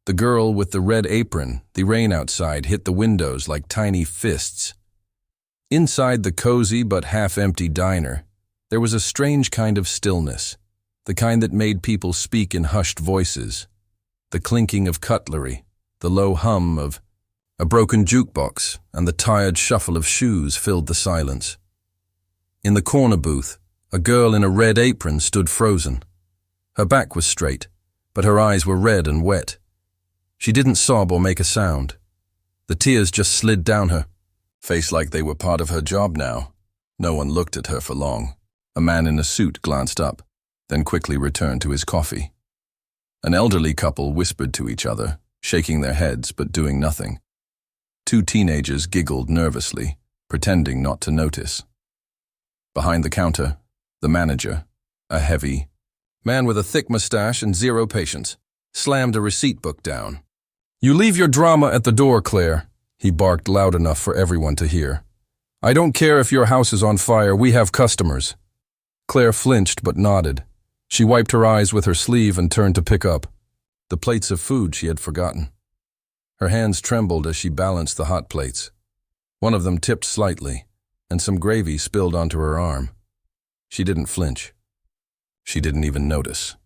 The girl with the red apron, the rain outside, hit the windows like tiny fists. Inside the cozy but half-empty diner, there was a strange kind of stillness, the kind that made people speak in hushed voices. The clinking of cutlery, the low hum of a broken jukebox, and the tired shuffle of shoes filled the silence. In the corner booth, a girl in a red apron stood frozen. Her back was straight, but her eyes were red and wet. She didn't sob or make a sound. The tears just slid down her face like they were part of her job now. No one looked at her for long. A man in a suit glanced up, then quickly returned to his coffee. An elderly couple whispered to each other, shaking their heads but doing nothing. Two teenagers giggled nervously, pretending not to notice. Behind the counter, the manager, a heavy man with a thick mustache and zero patience, slammed a receipt book down. "You leave your drama at the door, Claire," he barked loud enough for everyone to hear. "I don't care if your house is on fire, we have customers." Claire flinched but nodded. She wiped her eyes with her sleeve and turned to pick up the plates of food she had forgotten. Her hands trembled as she balanced the hot plates. One of them tipped slightly, and some gravy spilled onto her arm. She didn't flinch. She didn't even notice.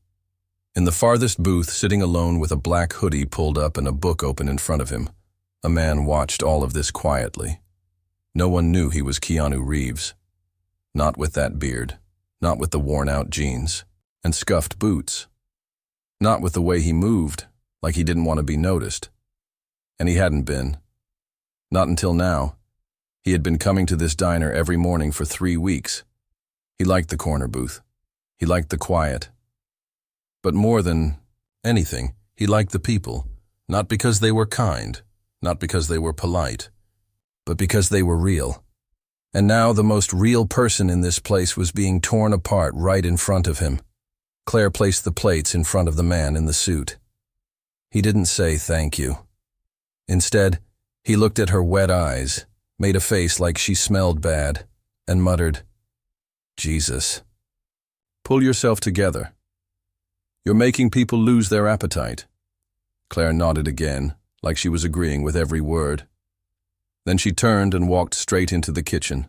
In the farthest booth, sitting alone with a black hoodie pulled up and a book open in front of him, a man watched all of this quietly. No one knew he was Keanu Reeves. Not with that beard, not with the worn-out jeans and scuffed boots. Not with the way he moved, like he didn't want to be noticed. And he hadn't been. Not until now. He had been coming to this diner every morning for 3 weeks. He liked the corner booth. He liked the quiet. But more than anything, he liked the people, not because they were kind, not because they were polite, but because they were real. And now the most real person in this place was being torn apart right in front of him. Claire placed the plates in front of the man in the suit. He didn't say thank you. Instead, he looked at her wet eyes, made a face like she smelled bad, and muttered, "Jesus. Pull yourself together. You're making people lose their appetite." Claire nodded again, like she was agreeing with every word. Then she turned and walked straight into the kitchen.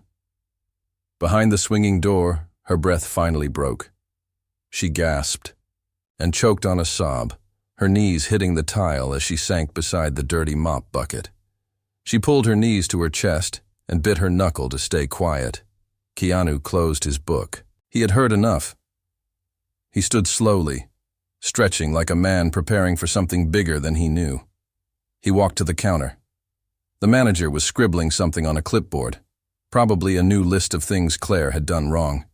Behind the swinging door, her breath finally broke. She gasped and choked on a sob, her knees hitting the tile as she sank beside the dirty mop bucket. She pulled her knees to her chest and bit her knuckle to stay quiet. Keanu closed his book. He had heard enough. He stood slowly, stretching like a man preparing for something bigger than he knew. He walked to the counter. The manager was scribbling something on a clipboard, probably a new list of things Claire had done wrong.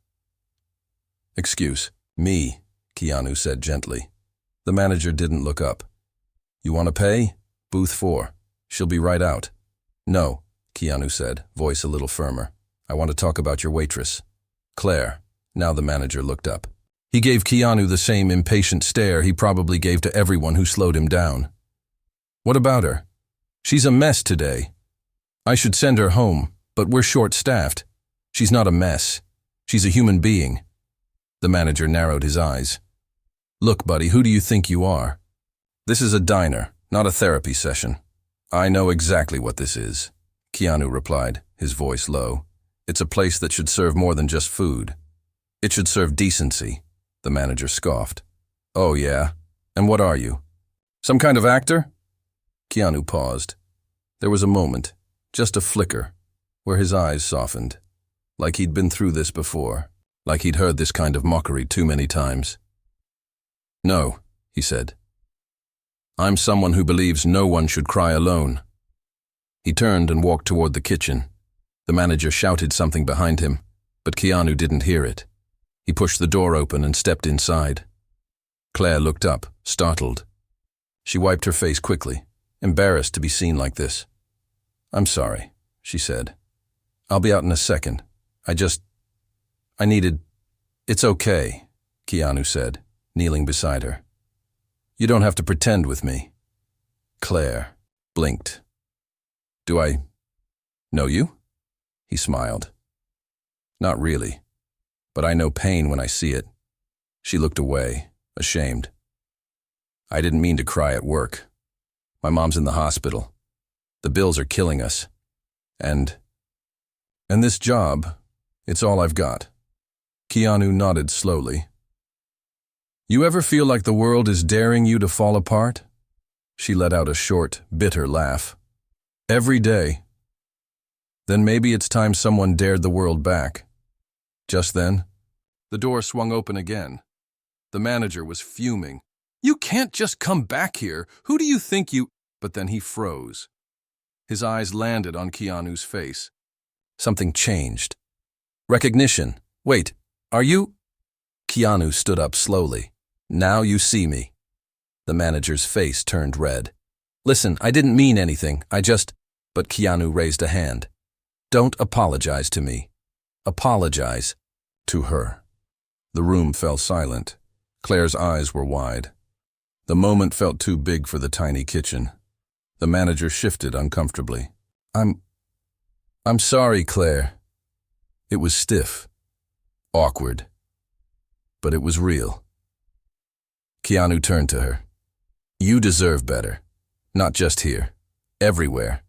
"Excuse me," Keanu said gently. The manager didn't look up. "You want to pay? Booth 4. She'll be right out." "No," Keanu said, voice a little firmer. "I want to talk about your waitress." "Claire." Now the manager looked up. He gave Keanu the same impatient stare he probably gave to everyone who slowed him down. "What about her? She's a mess today. I should send her home, but we're short-staffed. She's not a mess. She's a human being." The manager narrowed his eyes. "Look, buddy, who do you think you are? This is a diner, not a therapy session." "I know exactly what this is," Keanu replied, his voice low. "It's a place that should serve more than just food. It should serve decency." The manager scoffed. "Oh yeah? And what are you? Some kind of actor?" Keanu paused. There was a moment, just a flicker, where his eyes softened, like he'd been through this before, like he'd heard this kind of mockery too many times. "No," he said. "I'm someone who believes no one should cry alone." He turned and walked toward the kitchen. The manager shouted something behind him, but Keanu didn't hear it. He pushed the door open and stepped inside. Claire looked up, startled. She wiped her face quickly, embarrassed to be seen like this. "I'm sorry," she said. "I'll be out in a second. I needed—" "It's okay," Keanu said, kneeling beside her. "You don't have to pretend with me." Claire blinked. "Do I know you?" He smiled. "Not really, but I know pain when I see it." She looked away, ashamed. "I didn't mean to cry at work. My mom's in the hospital. The bills are killing us. And this job, it's all I've got." Keanu nodded slowly. "You ever feel like the world is daring you to fall apart?" She let out a short, bitter laugh. "Every day. Then maybe it's time someone dared the world back." Just then, the door swung open again. The manager was fuming. "You can't just come back here. Who do you think you—" But then he froze. His eyes landed on Keanu's face. Something changed. Recognition. "Wait, are you—" Keanu stood up slowly. "Now you see me." The manager's face turned red. "Listen, I didn't mean anything. I just—" But Keanu raised a hand. "Don't apologize to me. Apologize to her." The room fell silent. Claire's eyes were wide. The moment felt too big for the tiny kitchen. The manager shifted uncomfortably. I'm sorry, Claire." It was stiff, awkward, but it was real. Keanu turned to her. "You deserve better. Not just here. Everywhere."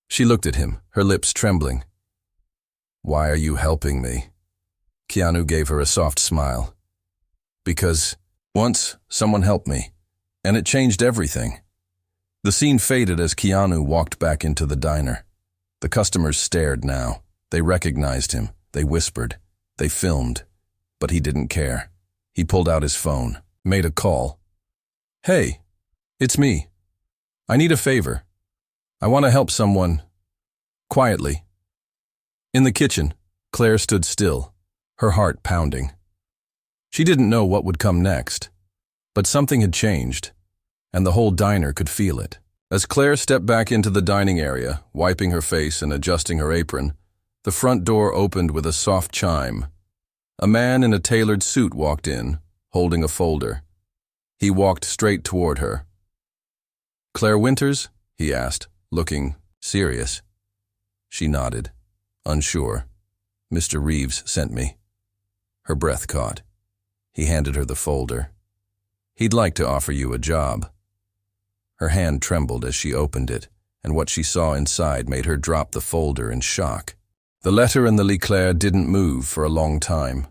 She looked at him, her lips trembling. "Why are you helping me?" Keanu gave her a soft smile. "Because once someone helped me, and it changed everything." The scene faded as Keanu walked back into the diner. The customers stared now. They recognized him. They whispered. They filmed. But he didn't care. He pulled out his phone, made a call. "Hey, it's me. I need a favor. I want to help someone. Quietly." In the kitchen, Claire stood still, her heart pounding. She didn't know what would come next, but something had changed, and the whole diner could feel it. As Claire stepped back into the dining area, wiping her face and adjusting her apron, the front door opened with a soft chime. A man in a tailored suit walked in, holding a folder. He walked straight toward her. "Claire Winters?" he asked, looking serious. She nodded, unsure. "Mr. Reeves sent me." Her breath caught. He handed her the folder. "He'd like to offer you a job." Her hand trembled as she opened it, and what she saw inside made her drop the folder in shock. The letter and the Leclerc didn't move for a long time.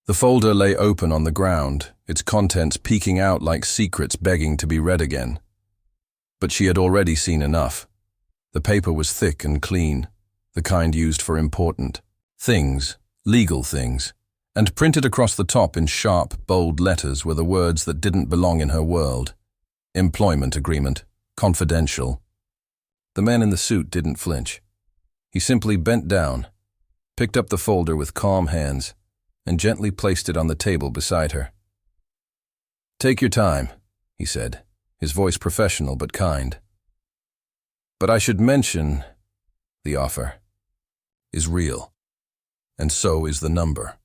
The folder lay open on the ground, its contents peeking out like secrets begging to be read again. But she had already seen enough. The paper was thick and clean, the kind used for important things, legal things, and printed across the top in sharp, bold letters were the words that didn't belong in her world. Employment agreement, confidential. The man in the suit didn't flinch. He simply bent down, picked up the folder with calm hands, and gently placed it on the table beside her. "Take your time," he said, his voice professional but kind. "But I should mention, the offer is real, and so is the number."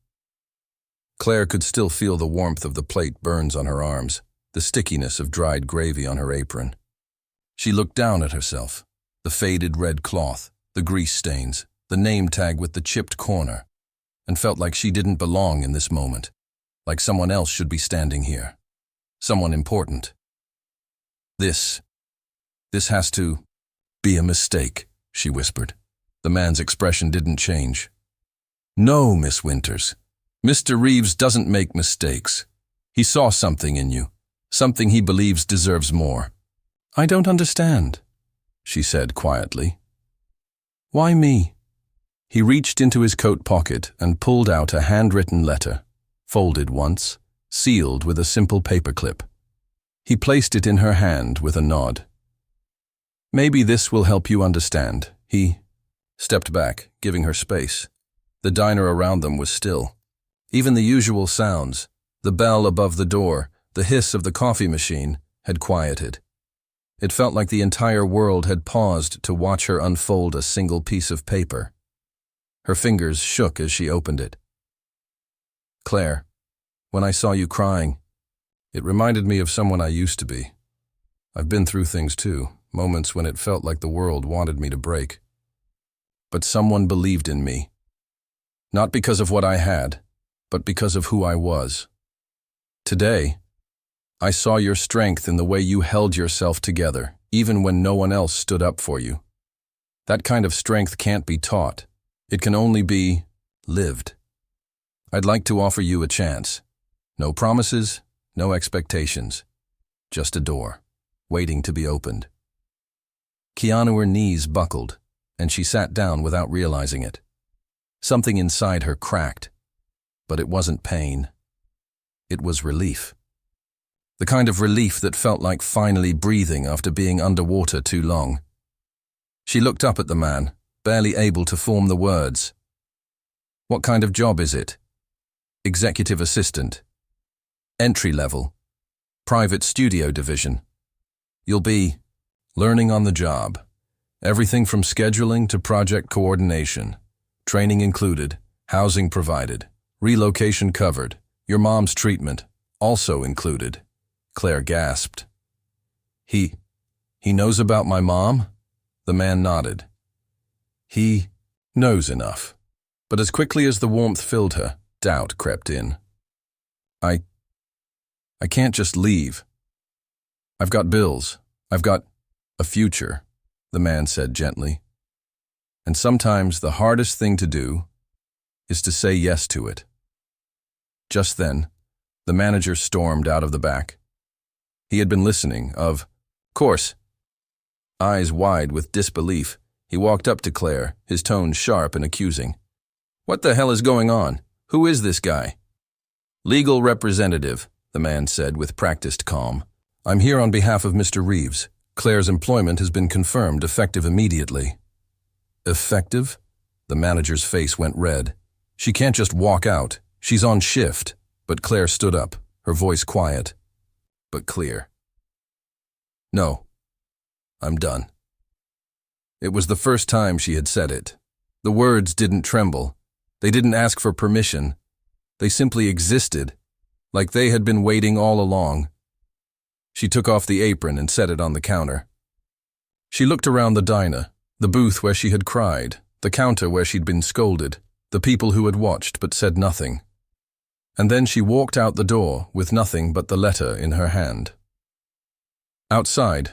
Claire could still feel the warmth of the plate burns on her arms, the stickiness of dried gravy on her apron. She looked down at herself, the faded red cloth, the grease stains, the name tag with the chipped corner, and felt like she didn't belong in this moment, like someone else should be standing here, someone important. This has to be a mistake," she whispered. The man's expression didn't change. "No, Miss Winters. Mr. Reeves doesn't make mistakes. He saw something in you, something he believes deserves more." "I don't understand," she said quietly. "Why me?" He reached into his coat pocket and pulled out a handwritten letter, folded once, sealed with a simple paperclip. He placed it in her hand with a nod. "Maybe this will help you understand." He stepped back, giving her space. The diner around them was still. Even the usual sounds, the bell above the door, the hiss of the coffee machine, had quieted. It felt like the entire world had paused to watch her unfold a single piece of paper. Her fingers shook as she opened it. "Claire, when I saw you crying, it reminded me of someone I used to be. I've been through things too, moments when it felt like the world wanted me to break. But someone believed in me. Not because of what I had, but because of who I was. Today, I saw your strength in the way you held yourself together, even when no one else stood up for you. That kind of strength can't be taught. It can only be lived. I'd like to offer you a chance. No promises, no expectations. Just a door, waiting to be opened. Keanu, her knees buckled, and she sat down without realizing it. Something inside her cracked, but it wasn't pain. It was relief. The kind of relief that felt like finally breathing after being underwater too long. She looked up at the man, barely able to form the words. What kind of job is it? Executive assistant. Entry level. Private studio division. You'll be learning on the job. Everything from scheduling to project coordination. Training included, housing provided, relocation covered, your mom's treatment also included. Claire gasped. He knows about my mom? The man nodded. He knows enough. But as quickly as the warmth filled her, doubt crept in. I can't just leave. I've got bills. I've got a future, the man said gently. And sometimes the hardest thing to do is to say yes to it. Just then, the manager stormed out of the back. He had been listening, of course. Eyes wide with disbelief, he walked up to Claire, his tone sharp and accusing. What the hell is going on? Who is this guy? Legal representative, the man said with practiced calm. I'm here on behalf of Mr. Reeves. Claire's employment has been confirmed, effective immediately. Effective? The manager's face went red. She can't just walk out. She's on shift. But Claire stood up, her voice quiet, but clear. No, I'm done. It was the first time she had said it. The words didn't tremble. They didn't ask for permission. They simply existed, like they had been waiting all along. She took off the apron and set it on the counter. She looked around the diner, the booth where she had cried, the counter where she'd been scolded, the people who had watched but said nothing. And then she walked out the door with nothing but the letter in her hand. Outside,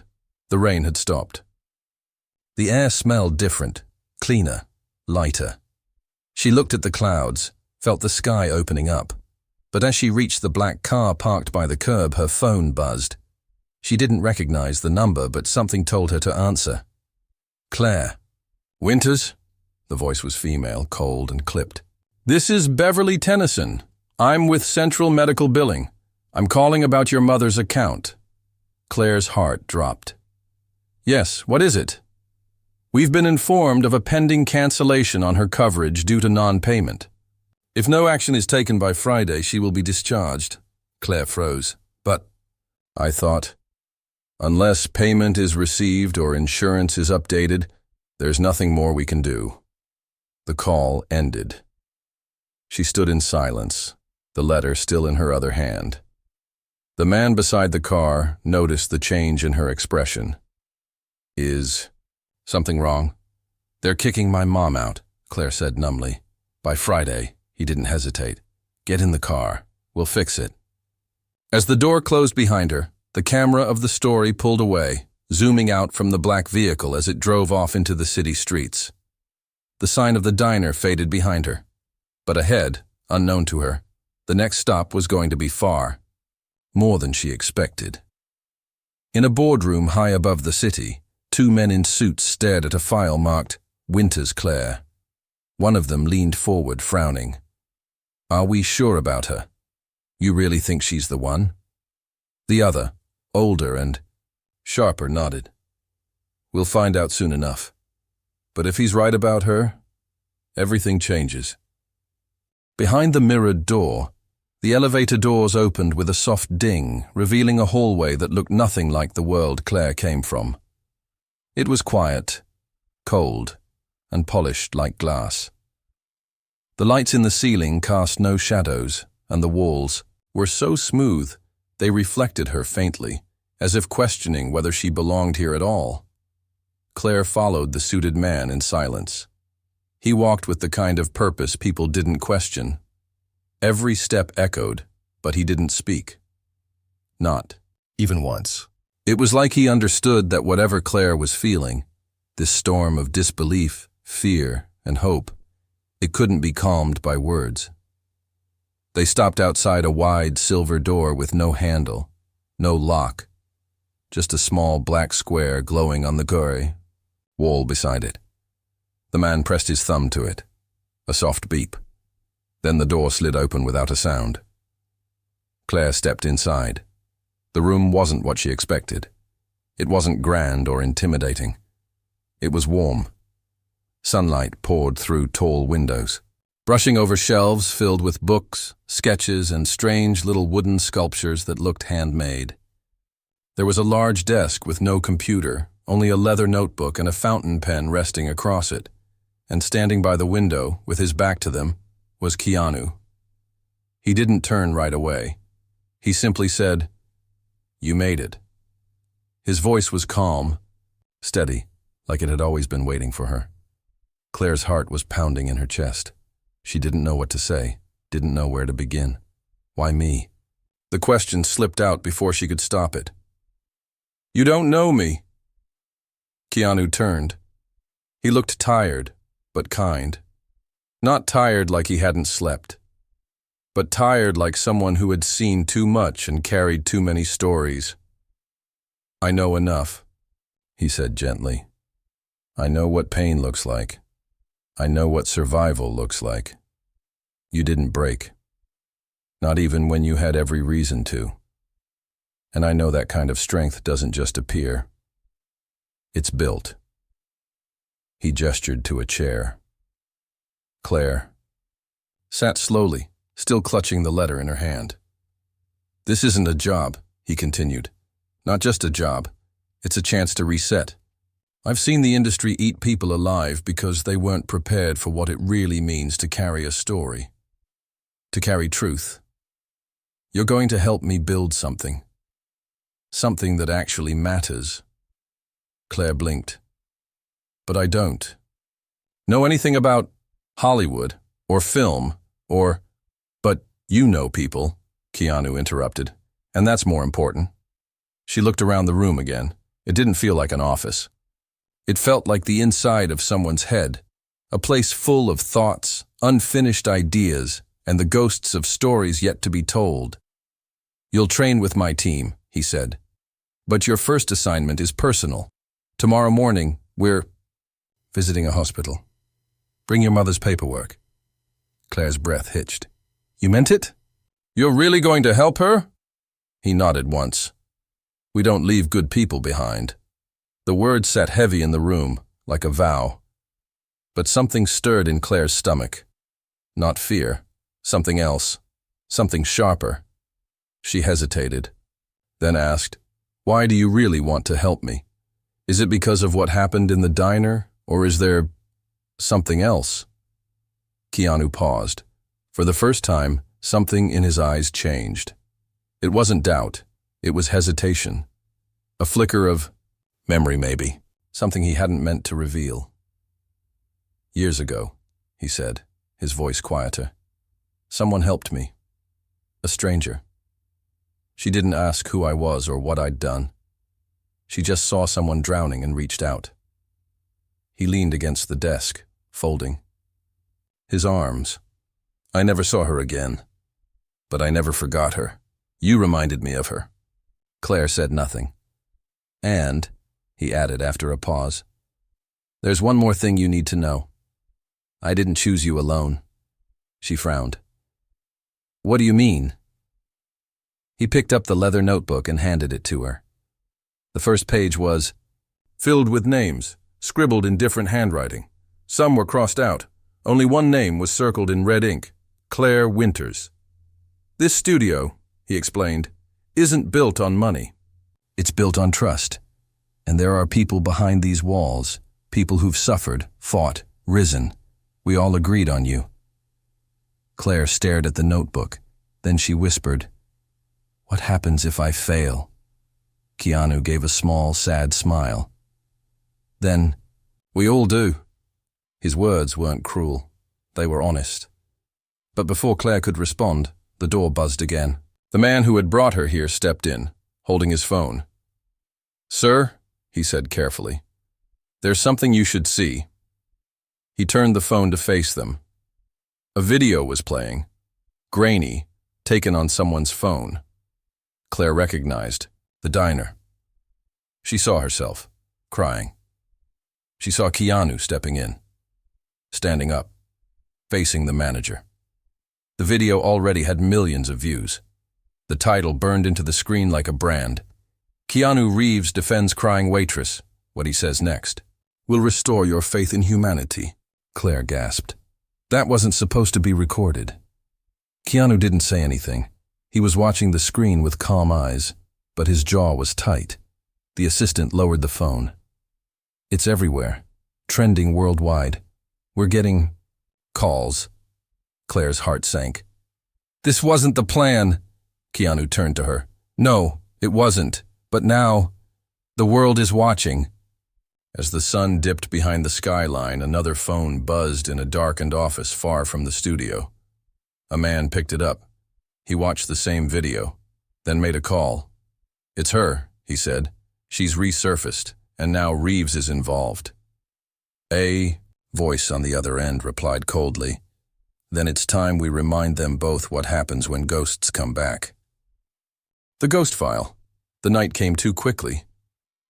the rain had stopped. The air smelled different, cleaner, lighter. She looked at the clouds, felt the sky opening up. But as she reached the black car parked by the curb, her phone buzzed. She didn't recognize the number, but something told her to answer. Claire. Winters? The voice was female, cold and clipped. This is Beverly Tennyson. I'm with Central Medical Billing. I'm calling about your mother's account. Claire's heart dropped. Yes, what is it? We've been informed of a pending cancellation on her coverage due to non-payment. If no action is taken by Friday, she will be discharged. Claire froze. But, I thought, unless payment is received or insurance is updated, there's nothing more we can do. The call ended. She stood in silence, the letter still in her other hand. The man beside the car noticed the change in her expression. Is something wrong? They're kicking my mom out, Claire said numbly. By Friday, he didn't hesitate. Get in the car. We'll fix it. As the door closed behind her, the camera of the story pulled away, zooming out from the black vehicle as it drove off into the city streets. The sign of the diner faded behind her. But ahead, unknown to her, the next stop was going to be far, more than she expected. In a boardroom high above the city, two men in suits stared at a file marked Winters Claire. One of them leaned forward, frowning. Are we sure about her? You really think she's the one? The other, older and sharper, nodded. We'll find out soon enough. But if he's right about her, everything changes. Behind the mirrored door, the elevator doors opened with a soft ding, revealing a hallway that looked nothing like the world Claire came from. It was quiet, cold, and polished like glass. The lights in the ceiling cast no shadows, and the walls were so smooth they reflected her faintly, as if questioning whether she belonged here at all. Claire followed the suited man in silence. He walked with the kind of purpose people didn't question. Every step echoed, but he didn't speak. Not even once. It was like he understood that whatever Claire was feeling, this storm of disbelief, fear, and hope, it couldn't be calmed by words. They stopped outside a wide silver door with no handle, no lock, just a small black square glowing on the gray wall beside it. The man pressed his thumb to it. A soft beep. Then the door slid open without a sound. Claire stepped inside. The room wasn't what she expected. It wasn't grand or intimidating. It was warm. Sunlight poured through tall windows, brushing over shelves filled with books, sketches, and strange little wooden sculptures that looked handmade. There was a large desk with no computer, only a leather notebook and a fountain pen resting across it, and standing by the window, with his back to them, was Keanu. He didn't turn right away. He simply said, "You made it." His voice was calm, steady, like it had always been waiting for her. Claire's heart was pounding in her chest. She didn't know what to say, didn't know where to begin. Why me? The question slipped out before she could stop it. "You don't know me." Keanu turned. He looked tired, but kind. Not tired like he hadn't slept, but tired like someone who had seen too much and carried too many stories. "I know enough," he said gently. "I know what pain looks like. I know what survival looks like. You didn't break. Not even when you had every reason to. And I know that kind of strength doesn't just appear. It's built." He gestured to a chair. Claire sat slowly, still clutching the letter in her hand. "This isn't a job," he continued. "Not just a job. It's a chance to reset. I've seen the industry eat people alive because they weren't prepared for what it really means to carry a story, to carry truth. You're going to help me build something. Something that actually matters." Claire blinked. "But I don't know anything about Hollywood or film or—" "But you know people," Keanu interrupted, "and that's more important." She looked around the room again. It didn't feel like an office. It felt like the inside of someone's head, a place full of thoughts, unfinished ideas, and the ghosts of stories yet to be told. "You'll train with my team," he said. "But your first assignment is personal. Tomorrow morning, we're visiting a hospital. Bring your mother's paperwork." Claire's breath hitched. "You meant it? You're really going to help her?" He nodded once. "We don't leave good people behind." The words sat heavy in the room, like a vow. But something stirred in Claire's stomach. Not fear, something else, something sharper. She hesitated, then asked, "Why do you really want to help me? Is it because of what happened in the diner, or is there something else?" Keanu paused. For the first time, something in his eyes changed. It wasn't doubt, it was hesitation. A flicker of memory, maybe, something he hadn't meant to reveal. "Years ago," he said, his voice quieter, "someone helped me. A stranger. She didn't ask who I was or what I'd done. She just saw someone drowning and reached out." He leaned against the desk, folding. His arms. "I never saw her again, but I never forgot her. You reminded me of her." Claire said nothing. "And," he added after a pause, "there's one more thing you need to know. I didn't choose you alone." She frowned. "What do you mean?" He picked up the leather notebook and handed it to her. The first page was filled with names, scribbled in different handwriting. Some were crossed out. Only one name was circled in red ink, Claire Winters. "This studio," he explained, "isn't built on money. It's built on trust. And there are people behind these walls, people who've suffered, fought, risen. We all agreed on you." Claire stared at the notebook. Then she whispered, "What happens if I fail?" Keanu gave a small, sad smile. Then, "We all do." His words weren't cruel. They were honest. But before Claire could respond, the door buzzed again. The man who had brought her here stepped in, holding his phone. "Sir," he said carefully, "there's something you should see." He turned the phone to face them. A video was playing, grainy, taken on someone's phone. Claire recognized the diner. She saw herself, crying. She saw Keanu stepping in, standing up, facing the manager. The video already had millions of views. The title burned into the screen like a brand. Keanu Reeves defends crying waitress. What he says next will restore your faith in humanity, Claire gasped. That wasn't supposed to be recorded. Keanu didn't say anything. He was watching the screen with calm eyes, but his jaw was tight. The assistant lowered the phone. "It's everywhere, trending worldwide. We're getting calls." Claire's heart sank. "This wasn't the plan." Keanu turned to her. "No, it wasn't. But now, the world is watching." As the sun dipped behind the skyline, another phone buzzed in a darkened office far from the studio. A man picked it up. He watched the same video, then made a call. "It's her," he said. "She's resurfaced, and now Reeves is involved." A voice on the other end replied coldly. "Then it's time we remind them both what happens when ghosts come back." The ghost file. The night came too quickly.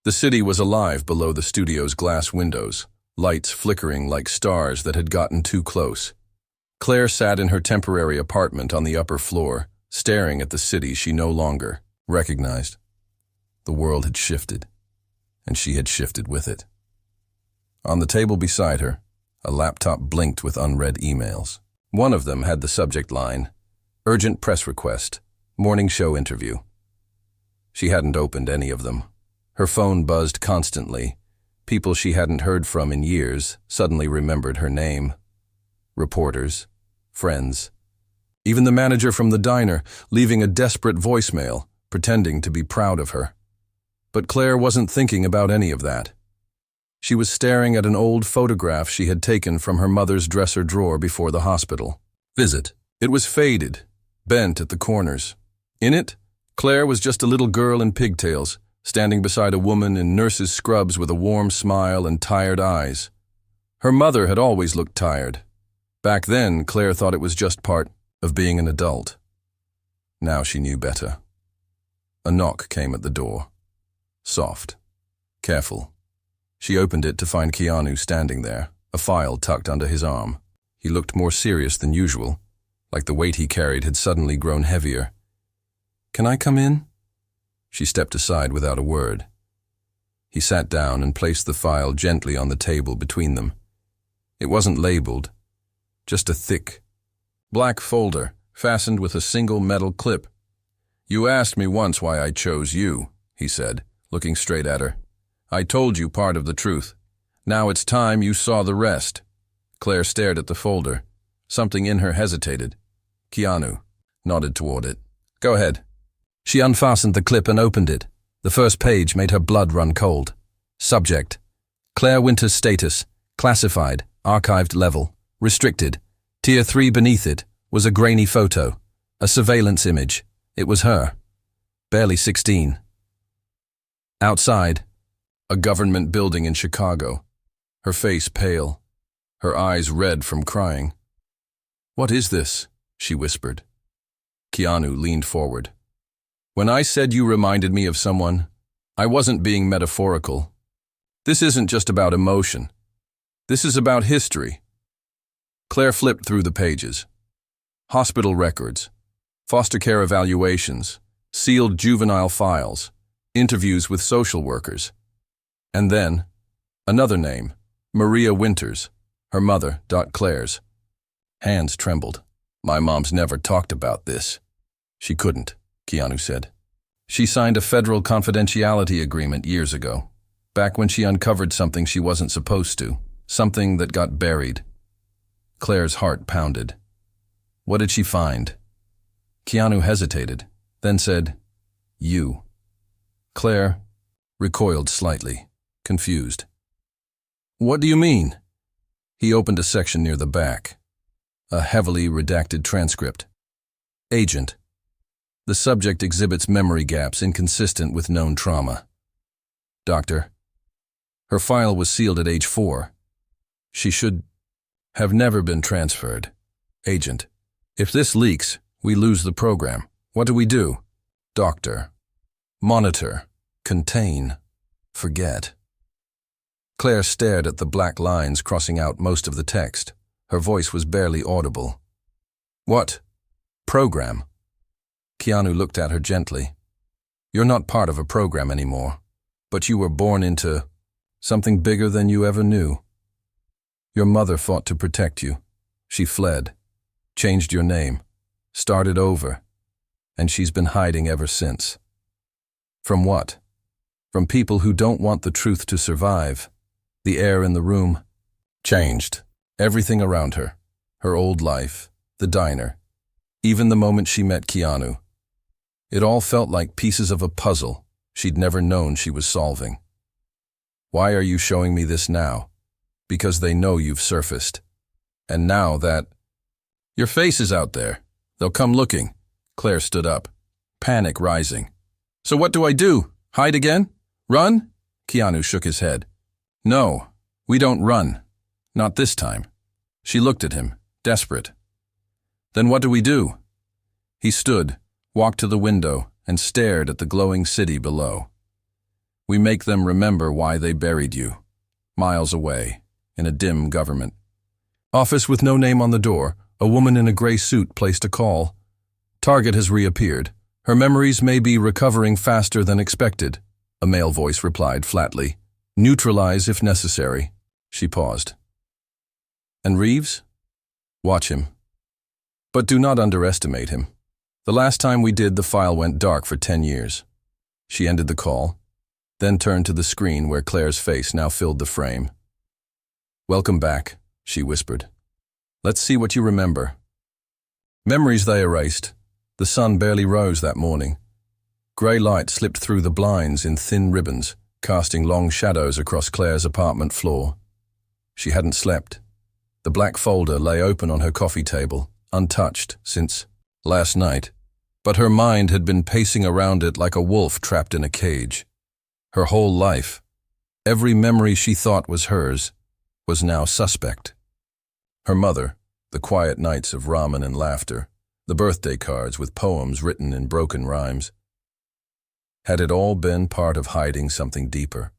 The city was alive below the studio's glass windows, lights flickering like stars that had gotten too close. Claire sat in her temporary apartment on the upper floor, staring at the city she no longer recognized. The world had shifted, and she had shifted with it. On the table beside her, a laptop blinked with unread emails. One of them had the subject line, "Urgent press request, morning show interview." She hadn't opened any of them. Her phone buzzed constantly. People she hadn't heard from in years suddenly remembered her name. Reporters, friends, even the manager from the diner, leaving a desperate voicemail, pretending to be proud of her. But Claire wasn't thinking about any of that. She was staring at an old photograph she had taken from her mother's dresser drawer before the hospital visit. It was faded, bent at the corners. In it, Claire was just a little girl in pigtails, standing beside a woman in nurse's scrubs with a warm smile and tired eyes. Her mother had always looked tired. Back then, Claire thought it was just part of being an adult. Now she knew better. A knock came at the door. Soft. Careful. She opened it to find Keanu standing there, a file tucked under his arm. He looked more serious than usual, like the weight he carried had suddenly grown heavier. "Can I come in?" She stepped aside without a word. He sat down and placed the file gently on the table between them. It wasn't labeled, just a thick, black folder fastened with a single metal clip. "You asked me once why I chose you," he said, looking straight at her. "I told you part of the truth. Now it's time you saw the rest." Claire stared at the folder. Something in her hesitated. Keanu nodded toward it. "Go ahead." She unfastened the clip and opened it. The first page made her blood run cold. Subject: Claire Winter's status, classified, archived level, restricted. Tier 3 beneath it was a grainy photo, a surveillance image. It was her, barely 16. Outside, a government building in Chicago, her face pale, her eyes red from crying. "What is this?" she whispered. Keanu leaned forward. "When I said you reminded me of someone, I wasn't being metaphorical. This isn't just about emotion. This is about history." Claire flipped through the pages. Hospital records, foster care evaluations, sealed juvenile files, interviews with social workers. And then, another name, Maria Winters, her mother, Claire's. Hands trembled. "My mom's never talked about this." "She couldn't," Keanu said. "She signed a federal confidentiality agreement years ago, back when she uncovered something she wasn't supposed to, something that got buried." Claire's heart pounded. "What did she find?" Keanu hesitated, then said, "You." Claire recoiled slightly, confused. "What do you mean?" He opened a section near the back, a heavily redacted transcript. "Agent, The subject exhibits memory gaps inconsistent with known trauma. Doctor. Her file was sealed at age 4. She should have never been transferred. Agent. If this leaks, we lose the program. What do we do? Doctor. Monitor. Contain. Forget. Claire stared at the black lines crossing out most of the text. Her voice was barely audible. What? Program. Keanu looked at her gently. You're not part of a program anymore, but you were born into something bigger than you ever knew. Your mother fought to protect you. She fled, changed your name, started over, and she's been hiding ever since. From what? From people who don't want the truth to survive. The air in the room changed. Everything around her, her old life, the diner, even the moment she met Keanu. It all felt like pieces of a puzzle she'd never known she was solving. Why are you showing me this now? Because they know you've surfaced. And now that your face is out there, they'll come looking. Claire stood up, panic rising. So what do I do? Hide again? Run? Keanu shook his head. No, we don't run. Not this time. She looked at him, desperate. Then what do we do? He stood, walked to the window, and stared at the glowing city below. We make them remember why they buried you. Miles away, in a dim government office with no name on the door, a woman in a gray suit placed a call. Target has reappeared. Her memories may be recovering faster than expected, a male voice replied flatly. Neutralize if necessary. She paused. And Reeves? Watch him. But do not underestimate him. The last time we did, the file went dark for 10 years. She ended the call, then turned to the screen where Claire's face now filled the frame. Welcome back, she whispered. Let's see what you remember. Memories they erased. The sun barely rose that morning. Gray light slipped through the blinds in thin ribbons, casting long shadows across Claire's apartment floor. She hadn't slept. The black folder lay open on her coffee table, untouched since last night, but her mind had been pacing around it like a wolf trapped in a cage. Her whole life, every memory she thought was hers, was now suspect. Her mother, the quiet nights of ramen and laughter, the birthday cards with poems written in broken rhymes. Had it all been part of hiding something deeper?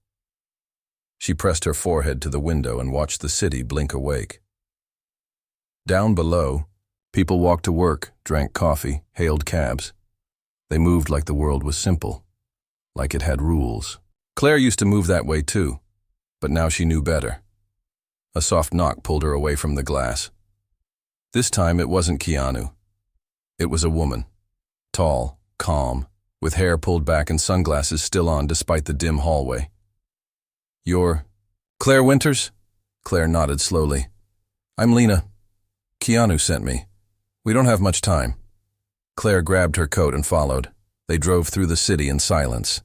She pressed her forehead to the window and watched the city blink awake. Down below, people walked to work, drank coffee, hailed cabs. They moved like the world was simple, like it had rules. Claire used to move that way too, but now she knew better. A soft knock pulled her away from the glass. This time it wasn't Keanu. It was a woman, tall, calm, with hair pulled back and sunglasses still on despite the dim hallway. You're Claire Winters? Claire nodded slowly. I'm Lena. Keanu sent me. We don't have much time. Claire grabbed her coat and followed. They drove through the city in silence.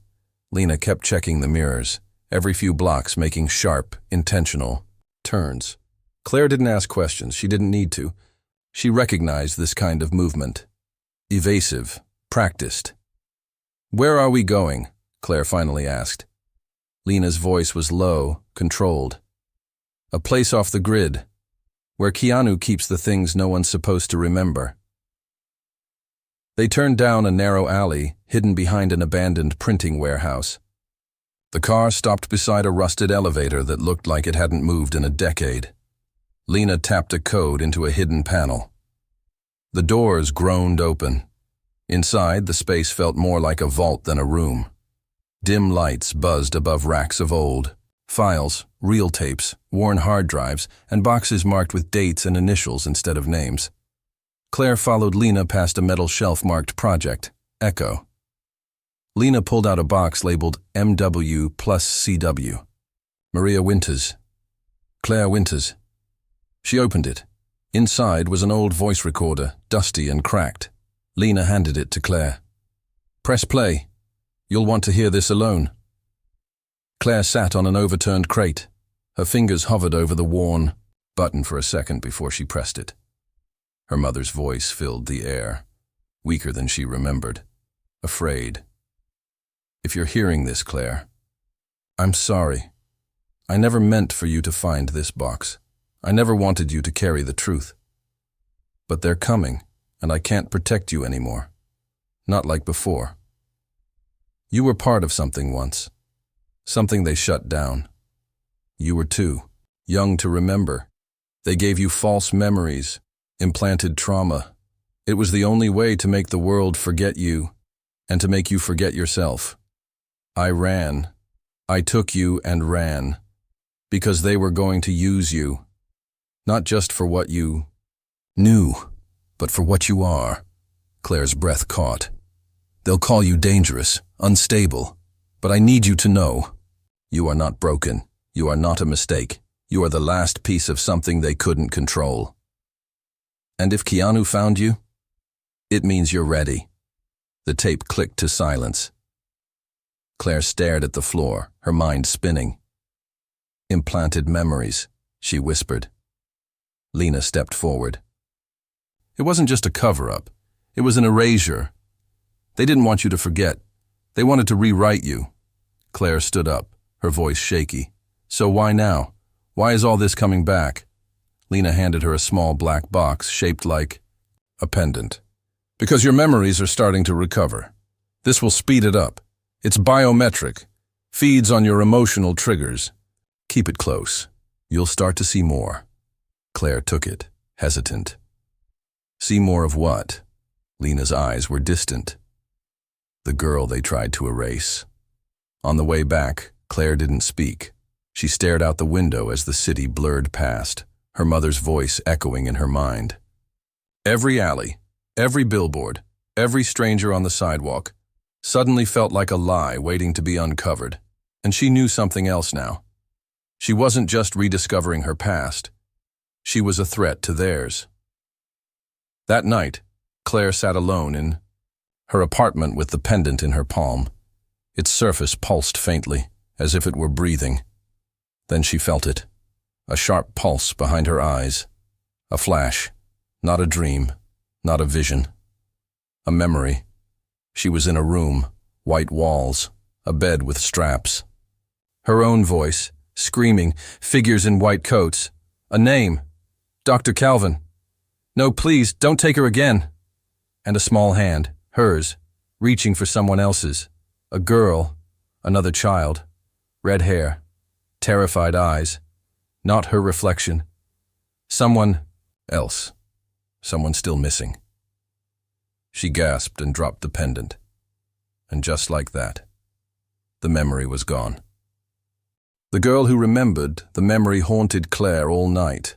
Lena kept checking the mirrors, every few blocks making sharp, intentional turns. Claire didn't ask questions. She didn't need to. She recognized this kind of movement. Evasive, practiced. Where are we going? Claire finally asked. Lena's voice was low, controlled. A place off the grid, where Keanu keeps the things no one's supposed to remember. They turned down a narrow alley, hidden behind an abandoned printing warehouse. The car stopped beside a rusted elevator that looked like it hadn't moved in a decade. Lena tapped a code into a hidden panel. The doors groaned open. Inside, the space felt more like a vault than a room. Dim lights buzzed above racks of old files, reel tapes, worn hard drives, and boxes marked with dates and initials instead of names. Claire followed Lena past a metal shelf marked Project, Echo. Lena pulled out a box labeled MW plus CW. Maria Winters. Claire Winters. She opened it. Inside was an old voice recorder, dusty and cracked. Lena handed it to Claire. Press play. You'll want to hear this alone. Claire sat on an overturned crate. Her fingers hovered over the worn button for a second before she pressed it. Her mother's voice filled the air, weaker than she remembered. afraid. If you're hearing this, Claire, I'm sorry. I never meant for you to find this box. I never wanted you to carry the truth. But they're coming, and I can't protect you anymore. Not like before. You were part of something once. Something they shut down. You were too young to remember. They gave you false memories, implanted trauma. It was the only way to make the world forget you, and to make you forget yourself. I ran. I took you and ran. Because they were going to use you. Not just for what you knew, but for what you are. Claire's breath caught. They'll call you dangerous, unstable, but I need you to know. You are not broken. You are not a mistake. You are the last piece of something they couldn't control. And if Keanu found you, it means you're ready. The tape clicked to silence. Claire stared at the floor, her mind spinning. Implanted memories, she whispered. Lena stepped forward. It wasn't just a cover-up. It was an erasure. They didn't want you to forget. They wanted to rewrite you. Claire stood up, her voice shaky. So why now? Why is all this coming back? Lena handed her a small black box shaped like a pendant. Because your memories are starting to recover. This will speed it up. It's biometric. Feeds on your emotional triggers. Keep it close. You'll start to see more. Claire took it, hesitant. See more of what? Lena's eyes were distant. The girl they tried to erase. On the way back, Claire didn't speak. She stared out the window as the city blurred past, her mother's voice echoing in her mind. Every alley, every billboard, every stranger on the sidewalk suddenly felt like a lie waiting to be uncovered, and she knew something else now. She wasn't just rediscovering her past. She was a threat to theirs. That night, Claire sat alone in her apartment with the pendant in her palm. Its surface pulsed faintly, as if it were breathing. Then she felt it, a sharp pulse behind her eyes. A flash, not a dream, not a vision. A memory. She was in a room, white walls, a bed with straps. Her own voice, screaming, figures in white coats. A name. Dr. Calvin. No, please, don't take her again. And a small hand, hers, reaching for someone else's. A girl, another child. Red hair, terrified eyes. Not her reflection. Someone else. Someone still missing. She gasped and dropped the pendant. And just like that, the memory was gone. The girl who remembered, the memory haunted Claire all night.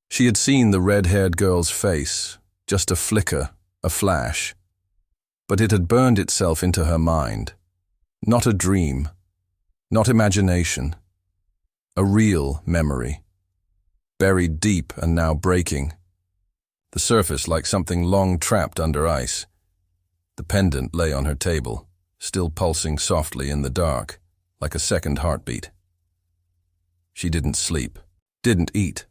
She had seen the red-haired girl's face, just a flicker, a flash. But it had burned itself into her mind. Not a dream, not imagination. A real memory. Buried deep and now breaking. The surface like something long trapped under ice. The pendant lay on her table, still pulsing softly in the dark, like a second heartbeat. She didn't sleep, didn't eat.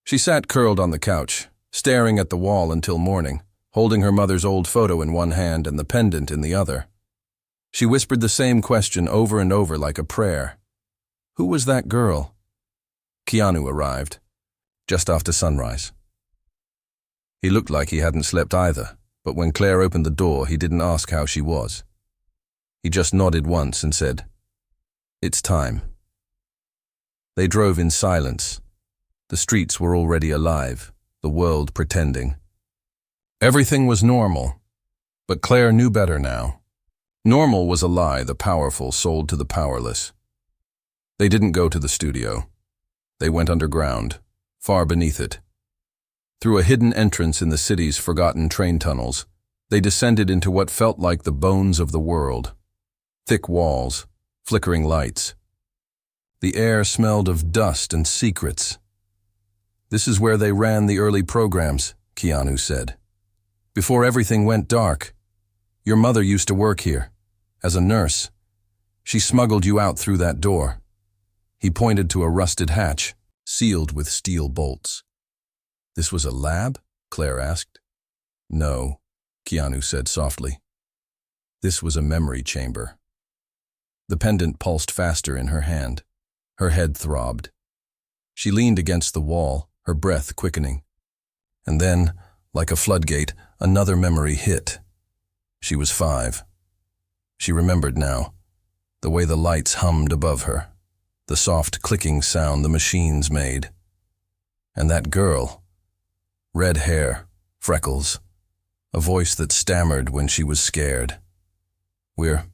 She sat curled on the couch, staring at the wall until morning, holding her mother's old photo in one hand and the pendant in the other. She whispered the same question over and over like a prayer. Who was that girl? Keanu arrived, just after sunrise. He looked like he hadn't slept either, but when Claire opened the door, he didn't ask how she was. He just nodded once and said, "It's time." They drove in silence. The streets were already alive, the world pretending. Everything was normal, but Claire knew better now. Normal was a lie the powerful sold to the powerless. They didn't go to the studio. They went underground, far beneath it. Through a hidden entrance in the city's forgotten train tunnels, they descended into what felt like the bones of the world. Thick walls, flickering lights. The air smelled of dust and secrets. This is where they ran the early programs, Keanu said. Before everything went dark. Your mother used to work here, as a nurse. She smuggled you out through that door. He pointed to a rusted hatch, sealed with steel bolts. This was a lab? Claire asked. No, Keanu said softly. This was a memory chamber. The pendant pulsed faster in her hand. Her head throbbed. She leaned against the wall, her breath quickening. And then, like a floodgate, another memory hit. She was 5. She remembered now, the way the lights hummed above her, the soft clicking sound the machines made. And that girl, red hair, freckles, a voice that stammered when she was scared. "We're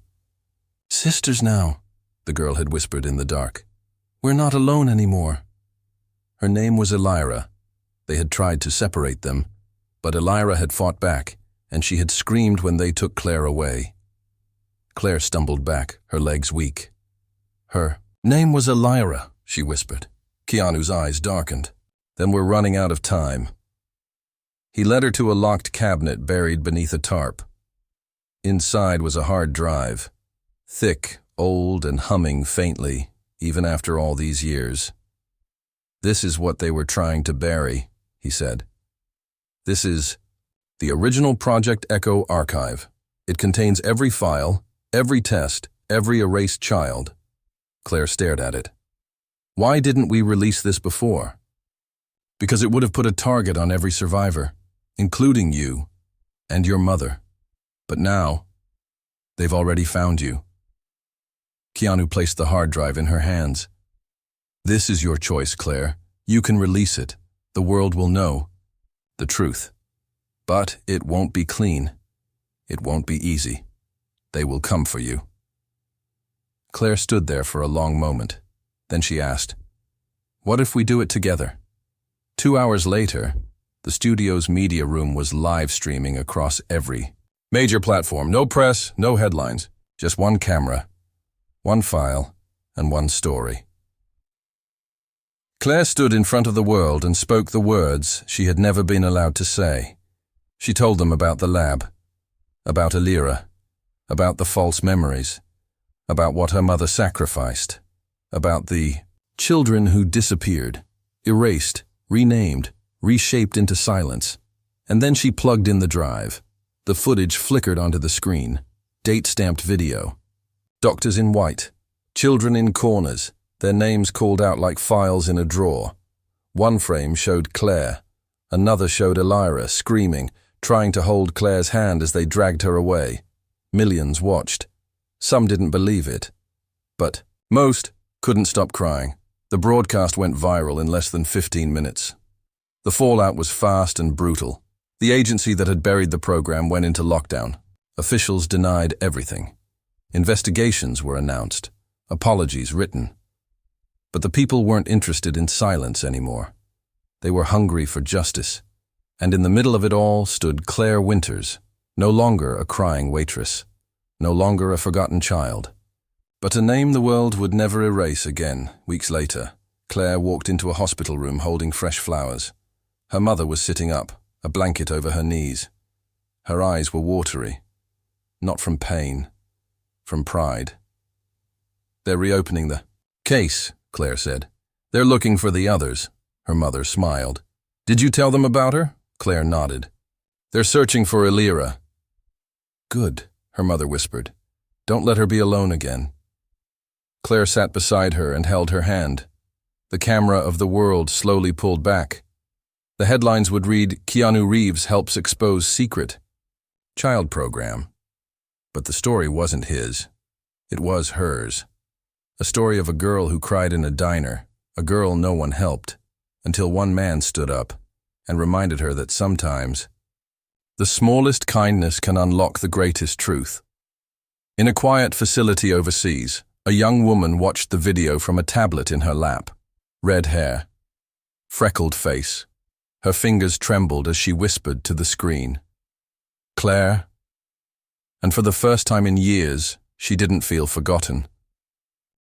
sisters now," the girl had whispered in the dark. "We're not alone anymore." Her name was Elira. They had tried to separate them, but Elira had fought back, and she had screamed when they took Claire away. Claire stumbled back, her legs weak. "Her name was Elira," she whispered. Keanu's eyes darkened. "Then we're running out of time." He led her to a locked cabinet buried beneath a tarp. Inside was a hard drive, thick, old, and humming faintly, even after all these years. "This is what they were trying to bury," he said. "This is the original Project Echo archive. It contains every file, every test, every erased child." Claire stared at it. "Why didn't we release this before?" "Because it would have put a target on every survivor, including you and your mother. But now, they've already found you." Keanu placed the hard drive in her hands. "This is your choice, Claire. You can release it. The world will know the truth. But it won't be clean. It won't be easy. They will come for you." Claire stood there for a long moment. Then she asked, "What if we do it together?" 2 hours later, the studio's media room was live streaming across every major platform. No press, no headlines, just one camera, one file, and one story. Claire stood in front of the world and spoke the words she had never been allowed to say. She told them about the lab, about Elira, about the false memories, about what her mother sacrificed, about the children who disappeared, erased, renamed, reshaped into silence. And then she plugged in the drive. The footage flickered onto the screen. Date-stamped video. Doctors in white. Children in corners, their names called out like files in a drawer. One frame showed Claire. Another showed Elira screaming, trying to hold Claire's hand as they dragged her away. Millions watched. Some didn't believe it. But most couldn't stop crying. The broadcast went viral in less than 15 minutes. The fallout was fast and brutal. The agency that had buried the program went into lockdown. Officials denied everything. Investigations were announced. Apologies written. But the people weren't interested in silence anymore. They were hungry for justice. And in the middle of it all stood Claire Winters, no longer a crying waitress, no longer a forgotten child, but a name the world would never erase again. Weeks later, Claire walked into a hospital room holding fresh flowers. Her mother was sitting up, a blanket over her knees. Her eyes were watery, not from pain, from pride. "They're reopening the case," Claire said. "They're looking for the others." Her mother smiled. "Did you tell them about her?" Claire nodded. "They're searching for Elira." "Good," her mother whispered. "Don't let her be alone again." Claire sat beside her and held her hand. The camera of the world slowly pulled back. The headlines would read, "Keanu Reeves helps expose secret child program." But the story wasn't his. It was hers. A story of a girl who cried in a diner, a girl no one helped, until one man stood up and reminded her that sometimes the smallest kindness can unlock the greatest truth. In a quiet facility overseas, a young woman watched the video from a tablet in her lap. Red hair, freckled face. Her fingers trembled as she whispered to the screen, "Claire." And for the first time in years, she didn't feel forgotten.